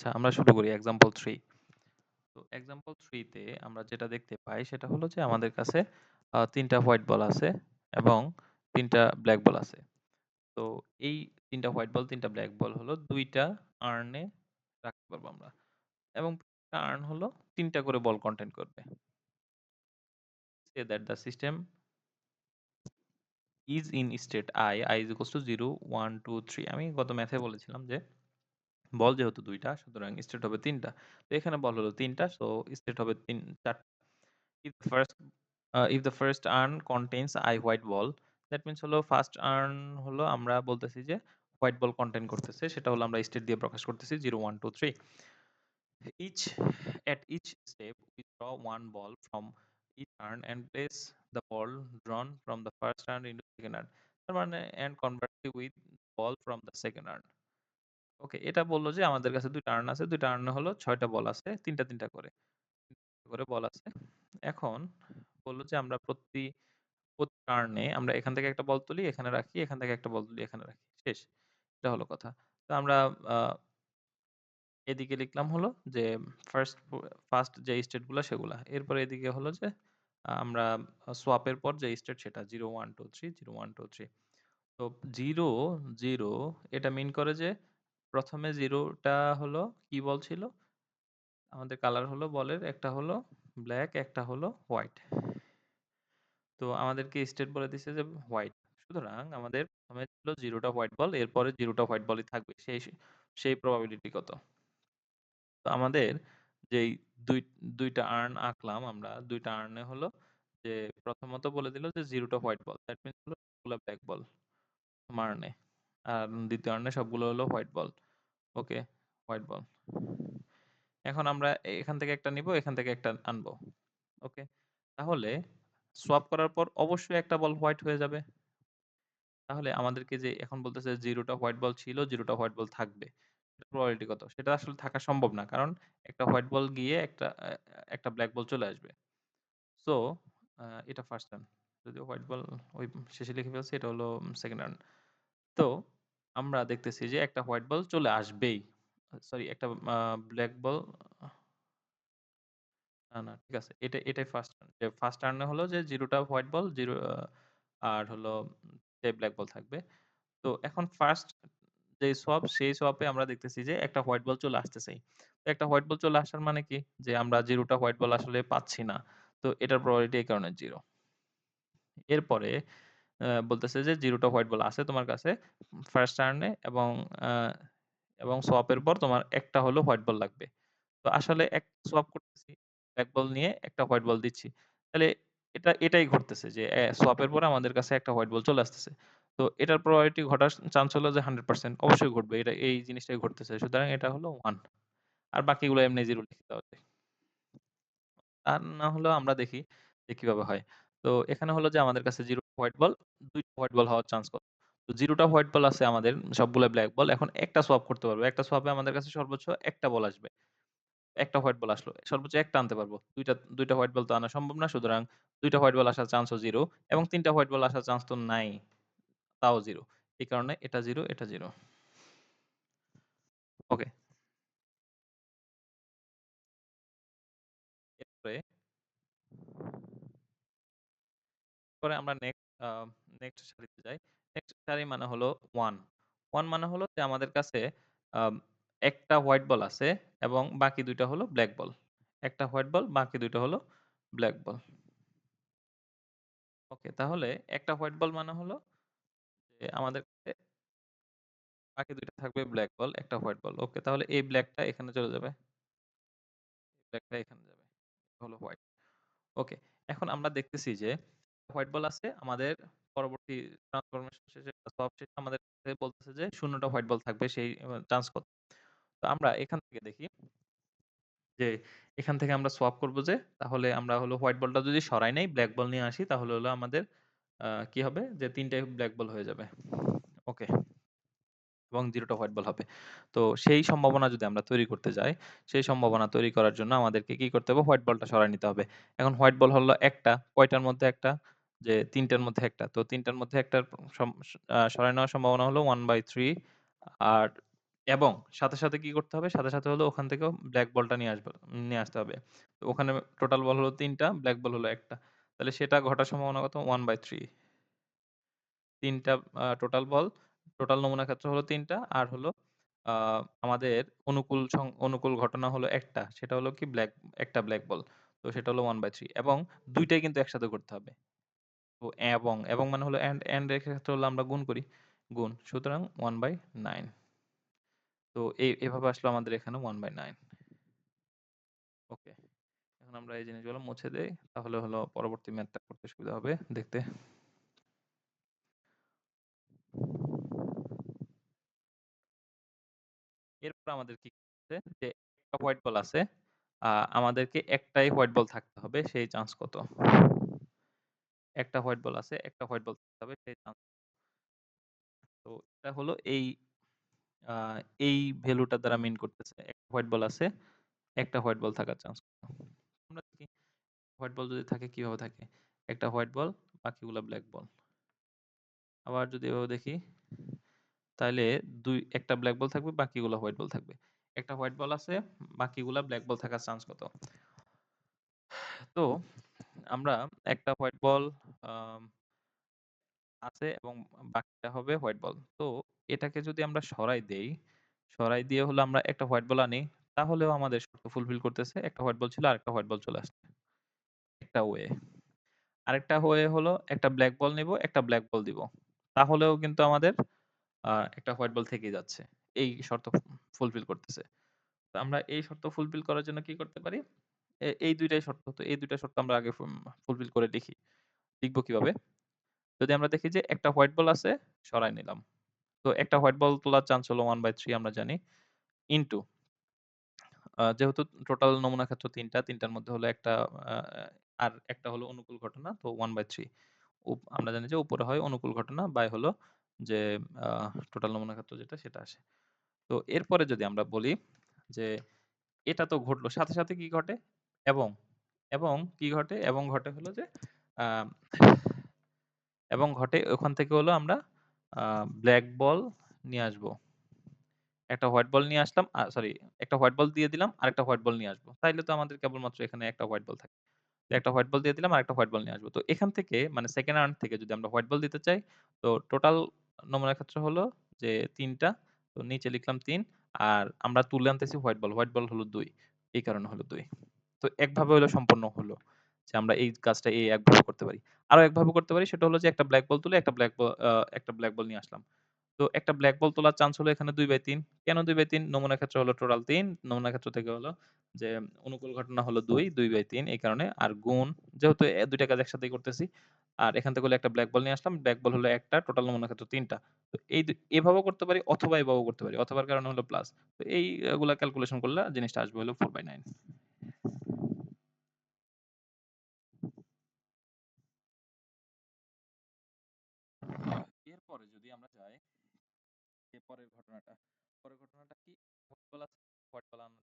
আচ্ছা, আমরা শুরু করি এক্সাম্পল 3। তো এক্সাম্পল 3 তে আমরা যেটা দেখতে পাই সেটা হলো যে আমাদের কাছে ৩ টা হোয়াইট বল আছে এবং ৩ টা ব্লাক বল আছে। তো এই ৩ টা হোয়াইট বল ৩ টা ব্লাক বল হলো ২ টা আর্নে রাখতে পারবো আমরা। এবং প্রত্যেকটা আর্ন হলো ৩ টা করে বল কন্টেইন করবে। Say that the system is in state I is equals to 0, 1, 2, 3 আমি গত ম্যাথে বলেছিলাম যে বল যেহেতু ২ টা সুতরাং স্টেট হবে ৩ টা। তো এখানে বল হলো ৩ টা সো স্টেট হবে ৪ টা। If the first urn contains I white ball, that means হলো ফার্স্ট আর্ন হলো আমরা বলতেছি যে হোয়াইট বল কন্টেইন করতেছে সেটা হলো আমরা স্টেট দিয়ে প্রকাশ করতেছি 0, 1, 2, 3. Each step we draw one ball from each urn and place the ball drawn from the first urn into the second urn. তার মানে and convert it with ball from the second urn. ওকে, এটা বললো যে আমাদের কাছে দুইটা earn আছে, দুইটা আর্নে হলো 6টা বল আছে, 3টা 3টা করে বল আছে। এখন বললো যে আমরা প্রতি টার্নে আমরা এখান থেকে একটা বল তুলি, এখানে রাখি, এখান থেকে একটা বল তুলি, এখানে রাখি। শেষ। এটা হলো কথা। তো আমরা আ এদিকে লিখলাম হলো যে ফার্স্ট যে স্টেট গুলা সেগুলা। এরপরে এদিকে হলো যে আমরা সোয়াপ এর পর যে স্টেট সেটা 0, 1, 2, 3, 0, 1, 2, 3. তো 0, 0 এটা মিন করে যে ১ম এ 0 টা হলো কি বল ছিল? আমাদের কালার হলো বলের একটা হলো ব্লাক, একটা হলো হোয়াইট। তো আমাদেরকে স্টেট বলে দিছে যে হোয়াইট। সুতরাং আমাদের ১ম এ ছিল 0 টা হোয়াইট বল, এরপরে 0 টা হোয়াইট বলই থাকবে। সেই প্রবাবিলিটি কত? তো আমাদের যেই ২ টা আর্ন আঁকলাম আমরা, ২ টা আর্নে হলো যে প্রথমত বলে দিল যে 0 টা হোয়াইট বল। দ্যাট মিনস হলো সবগুলা ব্লাক বল প্রথম আর্নে। আর দ্বিতীয় আর্নে সবগুলো হলো হোয়াইট বল। ওকে, হোয়াইট বল। এখন আমরা এখান থেকে একটা নিবো, এখান থেকে একটা আনবো। ওকে? তাহলে সোয়াপ করার পর অবশ্যই একটা বল হোয়াইট হয়ে যাবে। তাহলে আমাদেরকে যে এখন বলতেছে 0 টা হোয়াইট বল ছিল, 0 টা হোয়াইট বল থাকবে। এটার প্রবাবিলিটি কত? সেটা আসলে থাকা সম্ভব না। কারণ একটা হোয়াইট বল গিয়ে একটা ব্লাক বল চলে আসবে। সো এটা ফার্স্ট রান। যদিও হোয়াইট বল ওই শেষে লিখে ফেলছি, এটা হলো সেকেন্ড রান। তো আমরা দেখতেছি যে একটা হোয়াইট বল চলে আসবেই। সরি, একটা ব্লাক বল না, ঠিক আছে। এটাই ফার্স্ট রান। যে ফার্স্ট রানে হলো যে 0 টা হোয়াইট বল, 0 আর হলো যে ব্লাক বল থাকবে। তো এখন ফার্স্ট যে সোয়াপ সেই সোয়াপে আমরা দেখতেছি যে একটা হোয়াইট বল চলে আসতেছেই। তো একটা হোয়াইট বল চলে আসার মানে কি? যে আমরা 0 টা হোয়াইট বল আসলে পাচ্ছি না। তো এটার প্রবাবিলিটি এই কারণে 0। এরপরে বলতেছে যে 0 টা হোয়াইট বল আছে তোমার কাছে ফার্স্ট টার্নে আ এবং সোয়াপ এর পর তোমার একটা হলো হোয়াইট বল লাগবে। তো আসলে সোয়াপ করতেছি, ব্লাক বল নিয়ে একটা হোয়াইট বল দিচ্ছি। তাহলে এটাই ঘটতেছে যে সোয়াপ এর পরে আমাদের কাছে একটা হোয়াইট বল চলে আসতেছে। তো এটার প্রবাবিলিটি ঘটার চান্স হলো যে 100% অবশ্যই ঘটবে। এই জিনিসটাই ঘটতেছে। সুতরাং এটা হলো 1। আর বাকিগুলো এমনি 0 লিখে দেওয়া যায়। আর না হলেও আমরা দেখি যে কিভাবে হয়। তো এখানে হলো যে আমাদের কাছে 0 হোয়াইট বল, ২ টা হোয়াইট বল হওয়ার চান্স কত? তো 0 টা হোয়াইট বল আছে আমাদের সবগুলা ব্লাক বল। এখন একটা সোয়াপ করতে পারবো। একটা সোয়াপে আমাদের কাছে সর্বোচ্চ একটা বল আসবে। একটা হোয়াইট বল আসলো। সর্বোচ্চ একটা আনতে পারবো। ২ টা হোয়াইট বল তো আনা সম্ভব না। সুতরাং ২ টা হোয়াইট বল আসার চান্সও 0 এবং ৩ টা হোয়াইট বল আসার চান্স তো নাই। তাও 0। এই কারণে এটা 0, এটা 0। ওকে। এরপরে পরে আমরা নেক্সট সারিতে যাই। নেক্সট সারি মানে হলো 1। 1 মানে হলো যে আমাদের কাছে আম একটা হোয়াইট বল আছে এবং বাকি ২ টা হলো ব্লাক বল। একটা হোয়াইট বল, বাকি ২ টা হলো ব্লাক বল। ওকে, তাহলে একটা হোয়াইট বল মানে হলো যে আমাদের কাছে বাকি ২ টা থাকবে ব্লাক বল, একটা হোয়াইট বল। ওকে, তাহলে এই ব্লাকটা এখানে চলে যাবে। এই ব্লাকটা এখানে যাবে। এটা হলো হোয়াইট। ওকে, এখন আমরা দেখতেছি যে হোয়াইট বল আছে আমাদের পরবর্তী ট্রান্সফরমেশন শেষে সব শেষে আমাদের কাছে বলতেছে যে ০ টা হোয়াইট বল থাকবে সেই চান্স কত? তো আমরা এখান থেকে দেখি যে এখান থেকে আমরা সোয়াপ করব যে তাহলে আমরা হলো হোয়াইট বলটা যদি সরাই নাই ব্লাক বল নিয়ে আসি তাহলে হলো আমাদের কি হবে যে ৩ টাই ব্লাক বল হয়ে যাবে। ওকে, এবং 0 টা হোয়াইট বল হবে। তো সেই সম্ভাবনা যদি আমরা তৈরি করতে যাই, সেই সম্ভাবনা তৈরি করার জন্য আমাদেরকে কি করতে হবে? হোয়াইট বলটা সরায় নিতে হবে। এখন হোয়াইট বল হলো একটা, কয়টার মধ্যে একটা? যে ৩ টার মধ্যে একটা। তো ৩ টার মধ্যে একটার সরায় নেওয়ার সম্ভাবনা হলো 1/3 আর এবং সাথে কি করতে হবে? সাথে হলো ওখান থেকেও ব্লাক বলটা নিয়ে আসতে হবে। তো ওখানে টোটাল বল হলো ৩ টা, ব্লাক বল হলো ১ টা। তাহলে সেটা ঘটার সম্ভাবনা কত? 1/3। ৩ টা টোটাল বল, টোটাল নমুনা ক্ষেত্র হলো ৩ টা আর হলো আ আমাদের অনুকূল ঘটনা হলো একটা। সেটা হলো কি একটা ব্লাক বল। তো সেটা হলো 1/3 এবং ২ টাই কিন্তু একসাথে করতে হবে। তো এবং মানে হলো এন্ড এর ক্ষেত্রে হলো আমরা গুণ করি। গুণ। সুতরাং 1/9। তো এভাবে আসলো আমাদের এখানে 1/9। ওকে। এখন আমরা এই জিনিসগুলো মুছে দেই। তাহলে হলো পরবর্তী ম্যাথটা করতে সুবিধা হবে দেখতে। এরপর আমাদের কি করতে হবে যে একটা হোয়াইট বল আছে। আ আমাদেরকে একটাই হোয়াইট বল থাকতে হবে সেই চান্স কত? একটা হোয়াইট বল আছে, একটা হোয়াইট বল থাকতে হবে সেই চান্স। তো এটা হলো আ এই ভ্যালুটা দ্বারা মিন করতেছে। একটা হোয়াইট বল আছে, একটা হোয়াইট বল থাকার চান্স কত? আমরা দেখি হোয়াইট বল যদি থাকে কিভাবে থাকে? একটা হোয়াইট বল, বাকিগুলা ব্লাক বল। আবার যদি এভাবে দেখি তাইলে একটা ব্লাক বল থাকবে, বাকিগুলা হোয়াইট বল থাকবে। একটা হোয়াইট বল আছে, বাকিগুলা ব্লাক বল থাকার চান্স কত? তো আমরা একটা হোয়াইট বল আম আছে এবং বাকিটা হবে হোয়াইট বল। তো এটাকে যদি আমরা সরাই দেই, সরাই দিয়ে হলো আমরা একটা হোয়াইট বল আনি, তাহলেও আমাদের শর্ত ফুলফিল করতেছে। একটা হোয়াইট বল ছিল, আরেকটা হোয়াইট বল চলে আসছে। একটা ওয়ে। আরেকটা ওয়ে হলো একটা ব্লাক বল নিবো, একটা ব্লাক বল দিব। তাহলেও কিন্তু আমাদের একটা হোয়াইট বল থেকেই যাচ্ছে। এই শর্ত ফুলফিল করতেছে। তো আমরা এই শর্ত ফুলফিল করার জন্য কি করতে পারি? এই ২ টাই শর্ত। তো এই ২ টা শর্ত আমরা আগে ফুলফিল করে লিখি। লিখব কিভাবে? যদি আমরা দেখি যে একটা হোয়াইট বল আছে, সরাই নিলাম। তো একটা হোয়াইট বল তোলার চান্স হলো 1/3 আমরা জানি। ইনটু যেহেতু টোটাল নমুনা ক্ষেত্র ৩ টা, ৩ টার মধ্যে হলো একটা আ আর একটা হলো অনুকূল ঘটনা। তো 1/3 আমরা জানি যে উপরে হয় অনুকূল ঘটনা বাই হলো যে আ টোটাল নমুনা ক্ষেত্র যেটা সেটা আসে। তো এরপরে যদি আমরা বলি যে এটা তো ঘটলো। সাথে কি ঘটে? এবং, এবং কি ঘটে? এবং ঘটে হলো যে আ এবং ঘটে ওখান থেকে হলো আমরা আ ব্লাক বল নিয়ে আসবো। একটা হোয়াইট বল নিয়ে আসলাম। সরি, একটা হোয়াইট বল দিয়ে দিলাম, আরেকটা হোয়াইট বল নিয়ে আসবো। তাইলে তো আমাদের কেবলমাত্র এখানে একটা হোয়াইট বল থাকে। তো একটা হোয়াইট বল দিয়ে দিলাম, আরেকটা হোয়াইট বল নিয়ে আসবো। তো এখান থেকে মানে সেকেন্ড রাউন্ড থেকে যদি আমরা হোয়াইট বল দিতে চাই, তো টোটাল নমুনার ক্ষেত্রে হলো যে ৩ টা। তো নিচে লিখলাম ৩ আর আমরা তুলে আনতেছি হোয়াইট বল। হোয়াইট বল হলো ২। এই কারণে হলো ২। তো একভাবে হলো সম্পন্ন হলো। যে আমরা এই কাজটা একভাবে করতে পারি। আরো একভাবে করতে পারি সেটা হলো যে একটা ব্লাক বল তুলে একটা ব্লাক বল নিয়ে আসলাম। তো একটা ব্লাক বল তোলার চান্স হলো এখানে ২/৩। কেন ২/৩? নমুনা ক্ষেত্র হলো টোটাল ৩। নমুনা ক্ষেত্র থেকে হলো যে অনুকূল ঘটনা হলো ২/৩ এই কারণে। আর গুণ যেহেতু ২ টা কাজ একসাথেই করতেছি। আর এখান থেকে হলো একটা ব্লাক বল নিয়ে আসলাম। ব্লাক বল হলো ১ টা, টোটাল নমুনা ক্ষেত্র ৩ টা। তো এভাবেও করতে পারি অথবা এভাবেও করতে পারি। অথবার কারণে হলো প্লাস। তো গুলা ক্যালকুলেশন করলে জিনিসটা আসবে হলো 4/9। এরপরে যদি আমরা যাই পরের ঘটনাটা। পরের ঘটনাটা কি? হোয়াইট বল আছে, হোয়াইট বল আনার